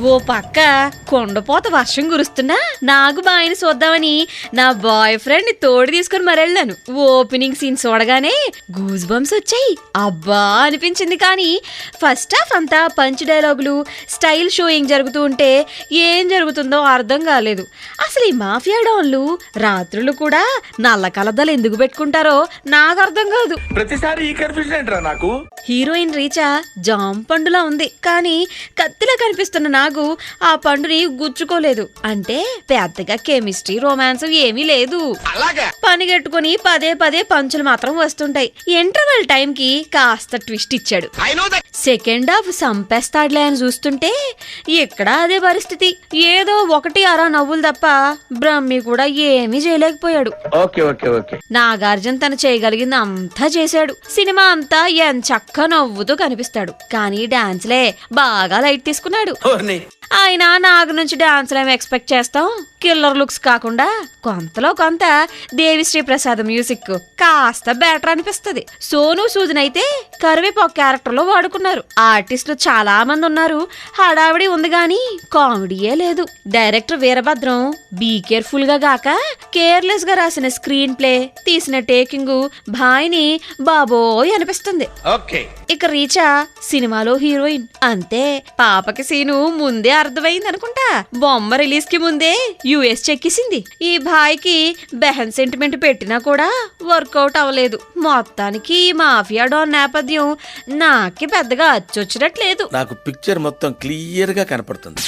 ఓ పక్క కొండపోత వర్షం కురుస్తున్నా నాగు బాయిని చూద్దామని నా బాయ్ ఫ్రెండ్ తోడు తీసుకుని మరెళ్ళాను. ఓపెనింగ్ సీన్ చూడగానే గూస్ బంప్స్ వచ్చాయి. అబ్బా అనిపించింది. కానీ ఫస్ట్ హాఫ్ అంతా పంచ్ డైలాగులు, స్టైల్ షోయింగ్ జరుగుతూ ఉంటే ఏం జరుగుతుందో అర్థం కాలేదు. అసలు ఈ మాఫియా డాన్లు రాత్రులు కూడా నల్ల కలద్దాలు ఎందుకు పెట్టుకుంటారో నాకు అర్థం కాదు. ప్రతిసారి ఈ కన్ఫ్యూజన్ ఏంట్రా నాకు. హీరోయిన్ రీచా జామ్ పండులా ఉంది, కానీ కత్తిలా కనిపిస్తున్న నాగు ఆ పండుని గుచ్చుకోలేదు. అంటే పెద్దగా కెమిస్ట్రీ, రొమాన్స్ ఏమీ లేదు. పనిగట్టుకుని పదే పదే పంచులు మాత్రం వస్తుంటాయి. ఇంటర్వెల్ టైం కి కాస్త ట్విస్ట్ ఇచ్చాడు. సెకండ్ హాఫ్ సంపేస్తాడులే అని చూస్తుంటే ఇక్కడ అదే పరిస్థితి. ఏదో ఒకటి అరా నవ్వులు తప్ప బ్రహ్మి కూడా ఏమీ చేయలేకపోయాడు. నాగార్జున తను చేయగలిగింది అంతా చేశాడు. సినిమా అంతా ఎంచక్క నవ్వుతూ కనిపిస్తాడు, కానీ డాన్స్లే బాగా లైట్ తీసుకున్నాడు. ఆయన నాగు నుంచి డాన్స్ ఏమి ఎక్స్పెక్ట్ చేస్తాం? కిల్లర్ లుక్స్ కాకుండా కొంతలో కొంత దేవిశ్రీ ప్రసాద్ మ్యూజిక్ కాస్త బెటర్ అనిపిస్తుంది. సోను సూదన్ అయితే కరివేపాకు క్యారెక్టర్ లో వాడుకున్నారు. ఆర్టిస్టులు చాలా మంది ఉన్నారు, హడావిడి ఉంది గాని కామెడీయే లేదు. డైరెక్టర్ వీరభద్రం బీ కేర్ఫుల్ గా గాక కేర్లెస్ గా రాసిన స్క్రీన్ ప్లే, తీసిన టేకింగ్ భాయిని బాబోయ్ అనిపిస్తుంది. ఇక రీచా సినిమాలో హీరోయిన్ అంతే. పాపకి సీను ముందే అర్థమైంది అనుకుంటా. బొమ్మ రిలీజ్ కి ముందే యుఎస్ చెక్కేసింది. ఈ భాయ్కి బెహన్ సెంటిమెంట్ పెట్టినా కూడా వర్కౌట్ అవ్వలేదు. మొత్తానికి మాఫియా డాన్ నేపథ్యం నాకి పెద్దగా అచ్చొచ్చినట్లేదు. నాకు పిక్చర్ మొత్తం క్లియర్ గా కనపడుతుంది.